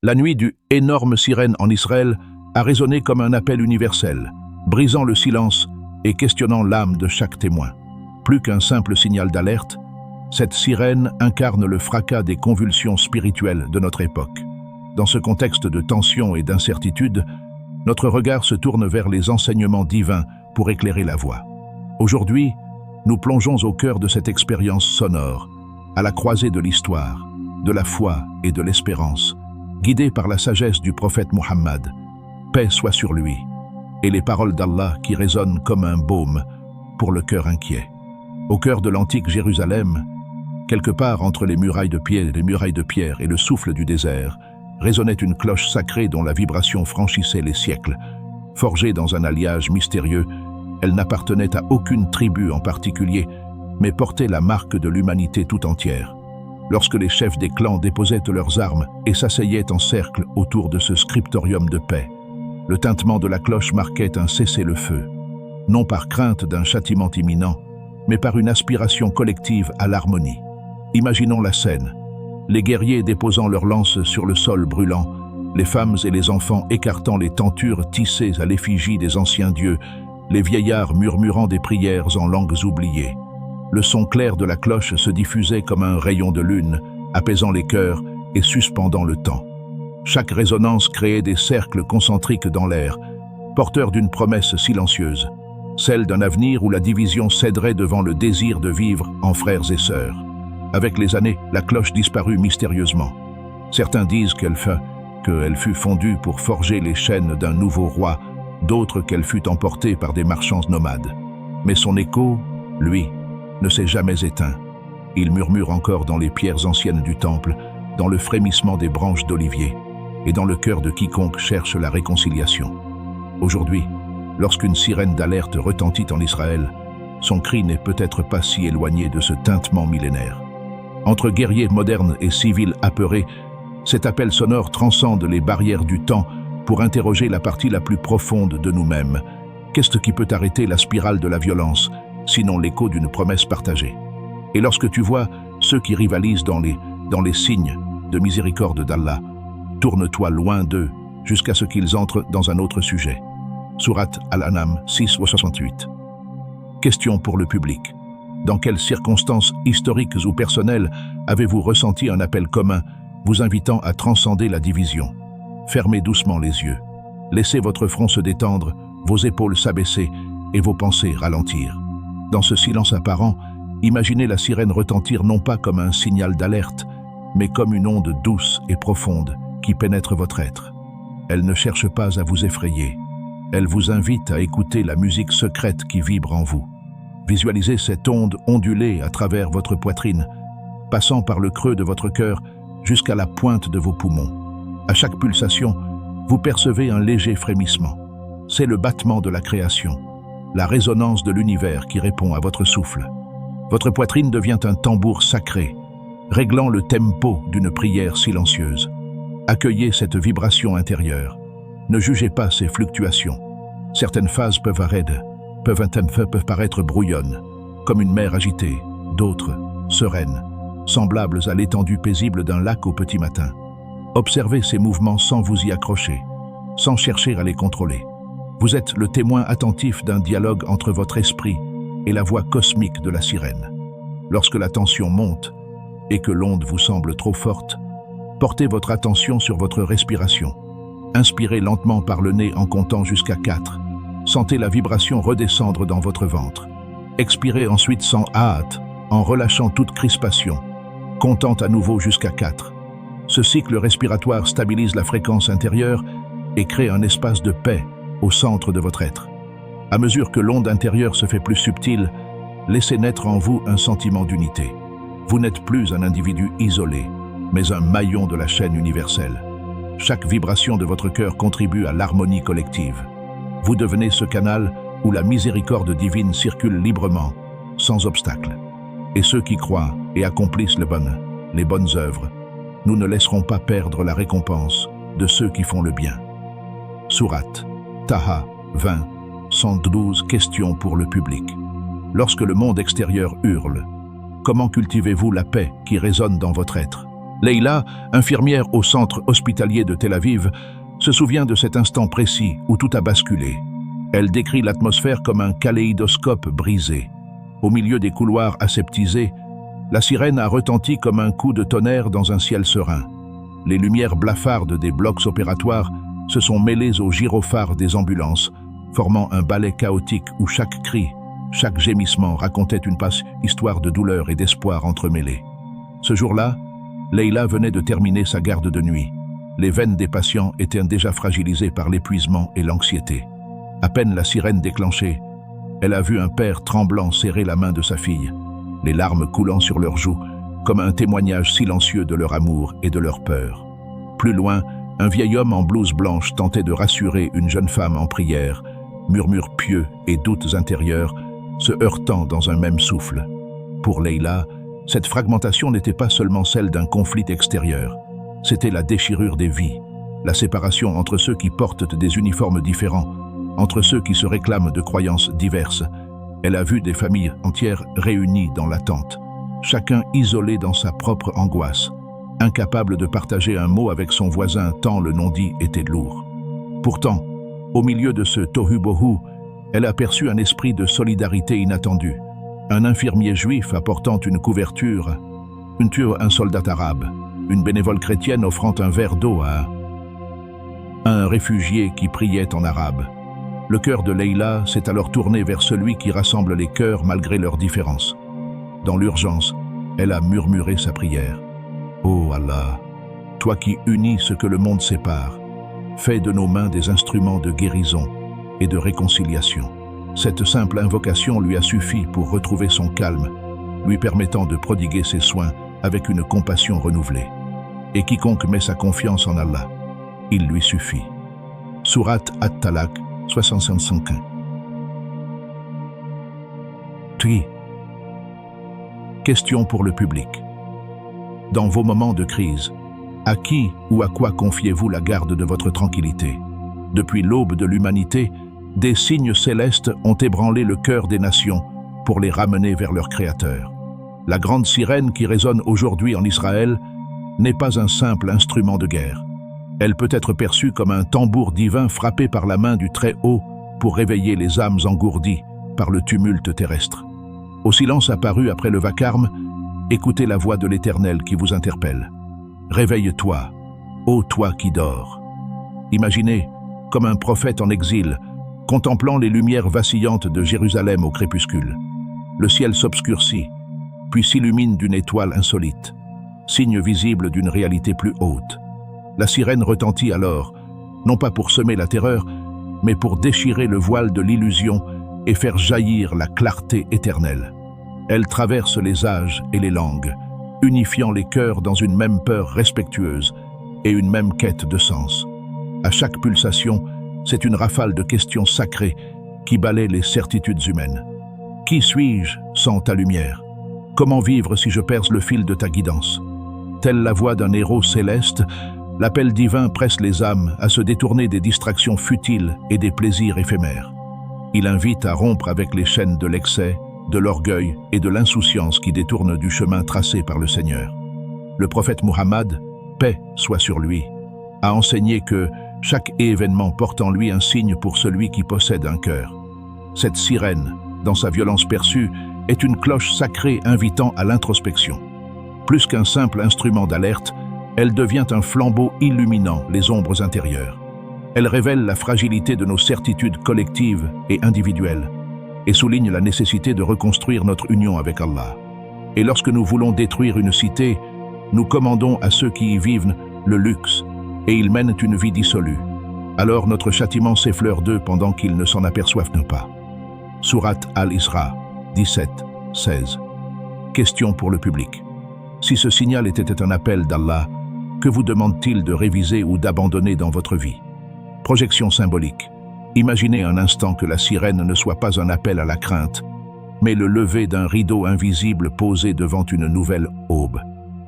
La nuit du énorme sirène en Israël a résonné comme un appel universel, brisant le silence et questionnant l'âme de chaque témoin. Plus qu'un simple signal d'alerte, cette sirène incarne le fracas des convulsions spirituelles de notre époque. Dans ce contexte de tension et d'incertitude, notre regard se tourne vers les enseignements divins pour éclairer la voie. Aujourd'hui, nous plongeons au cœur de cette expérience sonore, à la croisée de l'histoire, de la foi et de l'espérance, guidés par la sagesse du prophète Muhammad, paix soit sur lui, et les paroles d'Allah qui résonnent comme un baume pour le cœur inquiet. Au cœur de l'antique Jérusalem, quelque part entre les murailles de pierre et le souffle du désert, résonnait une cloche sacrée dont la vibration franchissait les siècles. Forgée dans un alliage mystérieux, elle n'appartenait à aucune tribu en particulier, mais portait la marque de l'humanité tout entière. Lorsque les chefs des clans déposaient leurs armes et s'asseyaient en cercle autour de ce scriptorium de paix, le tintement de la cloche marquait un cessez-le-feu, non par crainte d'un châtiment imminent, mais par une aspiration collective à l'harmonie. Imaginons la scène. Les guerriers déposant leurs lances sur le sol brûlant, les femmes et les enfants écartant les tentures tissées à l'effigie des anciens dieux, les vieillards murmurant des prières en langues oubliées. Le son clair de la cloche se diffusait comme un rayon de lune, apaisant les cœurs et suspendant le temps. Chaque résonance créait des cercles concentriques dans l'air, porteurs d'une promesse silencieuse, celle d'un avenir où la division céderait devant le désir de vivre en frères et sœurs. Avec les années, la cloche disparut mystérieusement. Certains disent qu'elle fut fondue pour forger les chaînes d'un nouveau roi, d'autres qu'elle fut emportée par des marchands nomades. Mais son écho, lui, ne s'est jamais éteint. Il murmure encore dans les pierres anciennes du temple, dans le frémissement des branches d'olivier, et dans le cœur de quiconque cherche la réconciliation. Aujourd'hui, lorsqu'une sirène d'alerte retentit en Israël, son cri n'est peut-être pas si éloigné de ce tintement millénaire. Entre guerriers modernes et civils apeurés, cet appel sonore transcende les barrières du temps pour interroger la partie la plus profonde de nous-mêmes. Qu'est-ce qui peut arrêter la spirale de la violence, sinon l'écho d'une promesse partagée? Et lorsque tu vois ceux qui rivalisent dans les signes de miséricorde d'Allah, tourne-toi loin d'eux jusqu'à ce qu'ils entrent dans un autre sujet. Sourate Al-An'am 6-68. Question pour le public. Dans quelles circonstances historiques ou personnelles avez-vous ressenti un appel commun vous invitant à transcender la division? Fermez doucement les yeux. Laissez votre front se détendre, vos épaules s'abaisser et vos pensées ralentir. Dans ce silence apparent, imaginez la sirène retentir non pas comme un signal d'alerte, mais comme une onde douce et profonde qui pénètre votre être. Elle ne cherche pas à vous effrayer. Elle vous invite à écouter la musique secrète qui vibre en vous. Visualisez cette onde onduler à travers votre poitrine, passant par le creux de votre cœur jusqu'à la pointe de vos poumons. À chaque pulsation, vous percevez un léger frémissement. C'est le battement de la création, la résonance de l'univers qui répond à votre souffle. Votre poitrine devient un tambour sacré, réglant le tempo d'une prière silencieuse. Accueillez cette vibration intérieure. Ne jugez pas ces fluctuations. Certaines phases peuvent paraître brouillonnes, comme une mer agitée, d'autres, sereines, semblables à l'étendue paisible d'un lac au petit matin. Observez ces mouvements sans vous y accrocher, sans chercher à les contrôler. Vous êtes le témoin attentif d'un dialogue entre votre esprit et la voix cosmique de la sirène. Lorsque la tension monte et que l'onde vous semble trop forte, portez votre attention sur votre respiration. Inspirez lentement par le nez en comptant jusqu'à 4. Sentez la vibration redescendre dans votre ventre. Expirez ensuite sans hâte, en relâchant toute crispation, comptant à nouveau jusqu'à 4. Ce cycle respiratoire stabilise la fréquence intérieure et crée un espace de paix au centre de votre être. À mesure que l'onde intérieure se fait plus subtile, laissez naître en vous un sentiment d'unité. Vous n'êtes plus un individu isolé, mais un maillon de la chaîne universelle. Chaque vibration de votre cœur contribue à l'harmonie collective. Vous devenez ce canal où la miséricorde divine circule librement, sans obstacle. Et ceux qui croient et accomplissent les bonnes œuvres, nous ne laisserons pas perdre la récompense de ceux qui font le bien. Sourate Taha 20, 112 questions pour le public. Lorsque le monde extérieur hurle, comment cultivez-vous la paix qui résonne dans votre être? Leïla, infirmière au centre hospitalier de Tel Aviv, se souvient de cet instant précis où tout a basculé. Elle décrit l'atmosphère comme un kaléidoscope brisé. Au milieu des couloirs aseptisés, la sirène a retenti comme un coup de tonnerre dans un ciel serein. Les lumières blafardes des blocs opératoires se sont mêlées aux gyrophares des ambulances, formant un ballet chaotique où chaque cri, chaque gémissement racontait une histoire de douleur et d'espoir entremêlés. Ce jour-là, Leïla venait de terminer sa garde de nuit. Les veines des patients étaient déjà fragilisées par l'épuisement et l'anxiété. À peine la sirène déclenchée, elle a vu un père tremblant serrer la main de sa fille, les larmes coulant sur leurs joues, comme un témoignage silencieux de leur amour et de leur peur. Plus loin, un vieil homme en blouse blanche tentait de rassurer une jeune femme en prière, murmures pieux et doutes intérieurs se heurtant dans un même souffle. Pour Leïla, cette fragmentation n'était pas seulement celle d'un conflit extérieur, c'était la déchirure des vies, la séparation entre ceux qui portent des uniformes différents, entre ceux qui se réclament de croyances diverses. Elle a vu des familles entières réunies dans l'attente, chacun isolé dans sa propre angoisse, incapable de partager un mot avec son voisin tant le non-dit était lourd. Pourtant, au milieu de ce tohu-bohu, elle a perçu un esprit de solidarité inattendu. Un infirmier juif apportant une couverture, un soldat arabe, une bénévole chrétienne offrant un verre d'eau à un réfugié qui priait en arabe. Le cœur de Leïla s'est alors tourné vers celui qui rassemble les cœurs malgré leurs différences. Dans l'urgence, elle a murmuré sa prière. « Ô Allah, toi qui unis ce que le monde sépare, fais de nos mains des instruments de guérison et de réconciliation. » Cette simple invocation lui a suffi pour retrouver son calme, lui permettant de prodiguer ses soins avec une compassion renouvelée. Et quiconque met sa confiance en Allah, il lui suffit. Sourate At-Talaq 65. Tri. Question pour le public. Dans vos moments de crise, à qui ou à quoi confiez-vous la garde de votre tranquillité? Depuis l'aube de l'humanité, des signes célestes ont ébranlé le cœur des nations pour les ramener vers leur Créateur. La grande sirène qui résonne aujourd'hui en Israël n'est pas un simple instrument de guerre. Elle peut être perçue comme un tambour divin frappé par la main du Très-Haut pour réveiller les âmes engourdies par le tumulte terrestre. Au silence apparu après le vacarme, écoutez la voix de l'Éternel qui vous interpelle. Réveille-toi, ô toi qui dors. Imaginez, comme un prophète en exil, contemplant les lumières vacillantes de Jérusalem au crépuscule. Le ciel s'obscurcit, puis s'illumine d'une étoile insolite, signe visible d'une réalité plus haute. La sirène retentit alors, non pas pour semer la terreur, mais pour déchirer le voile de l'illusion et faire jaillir la clarté éternelle. Elle traverse les âges et les langues, unifiant les cœurs dans une même peur respectueuse et une même quête de sens. À chaque pulsation, c'est une rafale de questions sacrées qui balaient les certitudes humaines. Qui suis-je sans ta lumière? Comment vivre si je perce le fil de ta guidance? Telle la voix d'un héros céleste, l'appel divin presse les âmes à se détourner des distractions futiles et des plaisirs éphémères. Il invite à rompre avec les chaînes de l'excès, de l'orgueil et de l'insouciance qui détournent du chemin tracé par le Seigneur. Le prophète Muhammad, paix soit sur lui, a enseigné que chaque événement porte en lui un signe pour celui qui possède un cœur. Cette sirène, dans sa violence perçue, est une cloche sacrée invitant à l'introspection. Plus qu'un simple instrument d'alerte, elle devient un flambeau illuminant les ombres intérieures. Elle révèle la fragilité de nos certitudes collectives et individuelles et souligne la nécessité de reconstruire notre union avec Allah. Et lorsque nous voulons détruire une cité, nous commandons à ceux qui y vivent le luxe et ils mènent une vie dissolue. Alors notre châtiment s'effleure d'eux pendant qu'ils ne s'en aperçoivent pas. Sourate Al-Isra 17-16. Question pour le public. Si ce signal était un appel d'Allah, que vous demande-t-il de réviser ou d'abandonner dans votre vie? Projection symbolique. Imaginez un instant que la sirène ne soit pas un appel à la crainte, mais le lever d'un rideau invisible posé devant une nouvelle aube.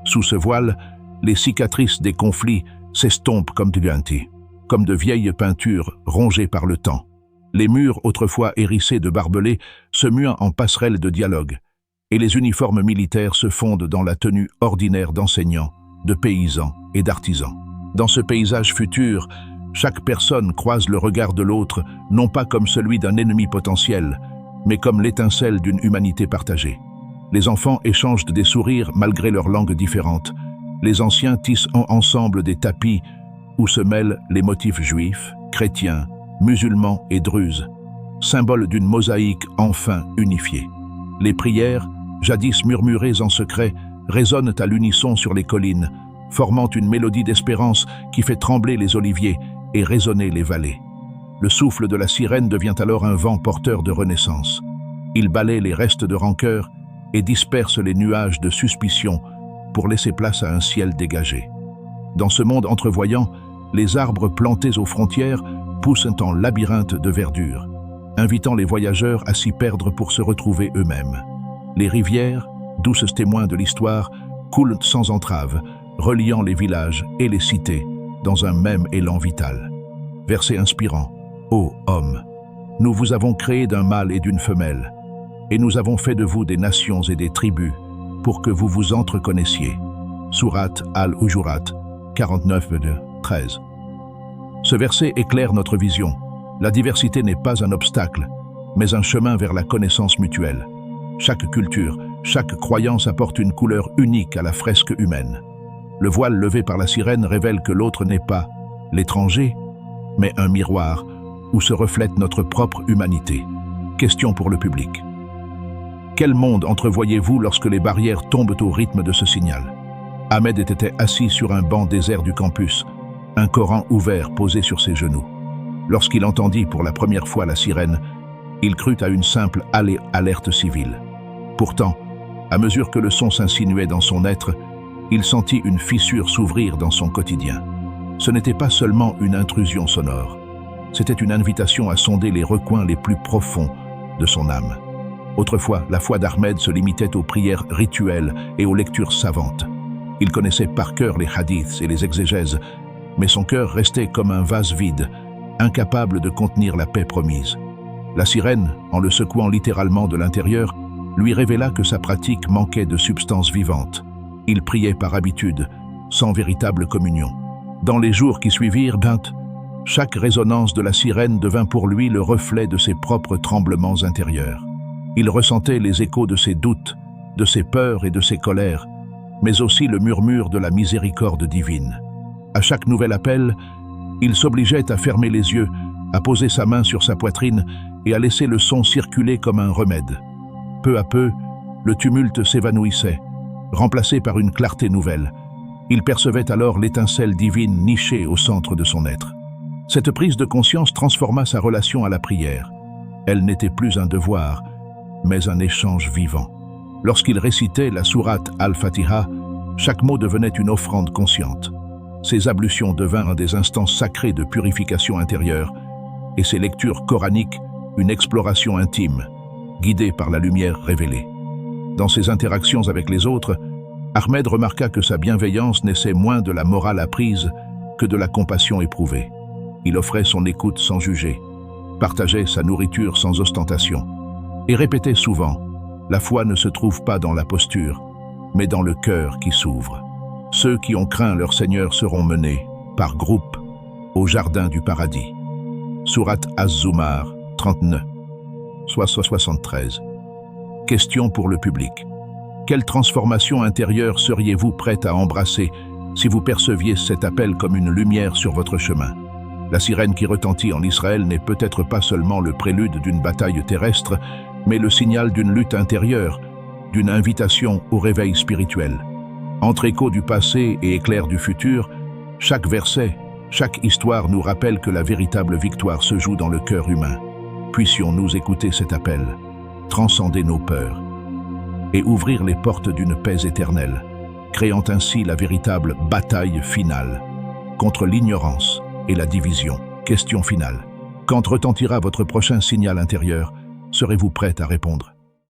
Sous ce voile, les cicatrices des conflits s'estompent comme de vieilles peintures rongées par le temps. Les murs autrefois hérissés de barbelés se muent en passerelles de dialogue, et les uniformes militaires se fondent dans la tenue ordinaire d'enseignants, de paysans et d'artisans. Dans ce paysage futur, chaque personne croise le regard de l'autre, non pas comme celui d'un ennemi potentiel, mais comme l'étincelle d'une humanité partagée. Les enfants échangent des sourires malgré leurs langues différentes. Les anciens tissent ensemble des tapis où se mêlent les motifs juifs, chrétiens, musulmans et druzes, symboles d'une mosaïque enfin unifiée. Les prières, jadis murmurées en secret, résonnent à l'unisson sur les collines, formant une mélodie d'espérance qui fait trembler les oliviers et résonner les vallées. Le souffle de la sirène devient alors un vent porteur de renaissance. Il balaie les restes de rancœur et disperse les nuages de suspicion pour laisser place à un ciel dégagé. Dans ce monde entrevoyant, les arbres plantés aux frontières poussent en labyrinthe de verdure, invitant les voyageurs à s'y perdre pour se retrouver eux-mêmes. Les rivières, douces témoins de l'histoire, coulent sans entrave, reliant les villages et les cités dans un même élan vital. Verset inspirant. Ô homme, nous vous avons créé d'un mâle et d'une femelle, et nous avons fait de vous des nations et des tribus pour que vous vous entreconnaissiez. Sourate Al-Hujurat 49-13. Ce verset éclaire notre vision. La diversité n'est pas un obstacle, mais un chemin vers la connaissance mutuelle. Chaque culture, chaque croyance apporte une couleur unique à la fresque humaine. Le voile levé par la sirène révèle que l'autre n'est pas l'étranger, mais un miroir où se reflète notre propre humanité. Question pour le public. Quel monde entrevoyez-vous lorsque les barrières tombent au rythme de ce signal? Ahmed était assis sur un banc désert du campus, un Coran ouvert posé sur ses genoux. Lorsqu'il entendit pour la première fois la sirène, il crut à une simple alerte civile. Pourtant, à mesure que le son s'insinuait dans son être, il sentit une fissure s'ouvrir dans son quotidien. Ce n'était pas seulement une intrusion sonore, c'était une invitation à sonder les recoins les plus profonds de son âme. Autrefois, la foi d'Ahmed se limitait aux prières rituelles et aux lectures savantes. Il connaissait par cœur les hadiths et les exégèses, mais son cœur restait comme un vase vide, incapable de contenir la paix promise. La sirène, en le secouant littéralement de l'intérieur, lui révéla que sa pratique manquait de substance vivante. Il priait par habitude, sans véritable communion. Dans les jours qui suivirent, chaque résonance de la sirène devint pour lui le reflet de ses propres tremblements intérieurs. Il ressentait les échos de ses doutes, de ses peurs et de ses colères, mais aussi le murmure de la miséricorde divine. À chaque nouvel appel, il s'obligeait à fermer les yeux, à poser sa main sur sa poitrine et à laisser le son circuler comme un remède. Peu à peu, le tumulte s'évanouissait, remplacé par une clarté nouvelle. Il percevait alors l'étincelle divine nichée au centre de son être. Cette prise de conscience transforma sa relation à la prière. Elle n'était plus un devoir, mais un échange vivant. Lorsqu'il récitait la sourate Al-Fatiha, chaque mot devenait une offrande consciente. Ses ablutions devinrent des instants sacrés de purification intérieure, et ses lectures coraniques une exploration intime, guidée par la lumière révélée. Dans ses interactions avec les autres, Ahmed remarqua que sa bienveillance naissait moins de la morale apprise que de la compassion éprouvée. Il offrait son écoute sans juger, partageait sa nourriture sans ostentation, et répétait souvent « La foi ne se trouve pas dans la posture, mais dans le cœur qui s'ouvre. Ceux qui ont craint leur Seigneur seront menés, par groupe, au jardin du paradis. » Sourate Az-Zumar 39, soit 73. Question pour le public. Quelle transformation intérieure seriez-vous prête à embrasser si vous perceviez cet appel comme une lumière sur votre chemin? La sirène qui retentit en Israël n'est peut-être pas seulement le prélude d'une bataille terrestre, mais le signal d'une lutte intérieure, d'une invitation au réveil spirituel. Entre échos du passé et éclairs du futur, chaque verset, chaque histoire nous rappelle que la véritable victoire se joue dans le cœur humain. Puissions-nous écouter cet appel, transcender nos peurs et ouvrir les portes d'une paix éternelle, créant ainsi la véritable bataille finale contre l'ignorance et la division. Question finale. Quand retentira votre prochain signal intérieur, serez-vous prête à répondre?